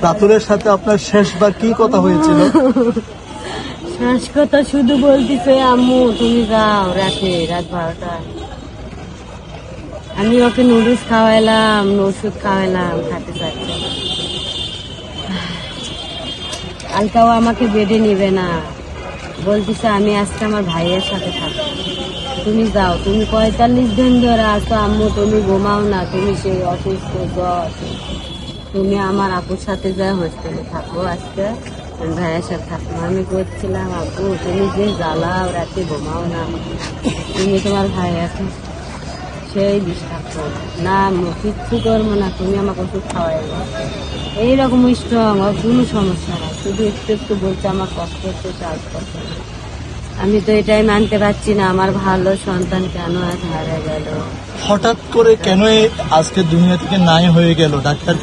রাতুলের সাথে আপনার শেষবার কি কথা হয়েছিল? শেষ কথা শুধু বলতেছে, আম্মু তুমি যাও রাত 12টায়। আমি ওকে নুডলস খাওয়াইলাম, ওষুধ খাওয়াইলাম, খাতে চাচ্ছে না। আলকাও আমাকে বেডে নিবে না, বলতেছে আমি আজকে আমার ভাইয়ের সাথে থাকবো। তুমি যাও, তুমি 45 দিন ধরে আসো আম্মু, তুমি ঘুমাও না, তুমি সেই অসুস্থ জ্বর, তুমি আমার আপুর সাথে যা হোস্টেলে থাকো, আজকে আমি ভাইয়ের সাথে থাকবো। আমি করছিলাম আপু তুমি যে জ্বালাও, রাতে ঘুমাও না, তুমি তোমার ভাই আছে সেই ডিস্টার্ব করো না, কিচ্ছু করবো না, তুমি আমাকে ওষুধ খাওয়াই। এইরকম স্ট্রং, আর কোনো সমস্যা না, শুধু একটু একটু বলছে আমার কষ্ট হচ্ছে, চাষ করছে না। আমি তো এটাই মানতে পারছি না, আমার ভালো সন্তান কেন আজ হারা গেল। হঠাৎ করে কেন আজকে দুনিয়া থেকে নাই হয়ে গেল? ডাক্তার কি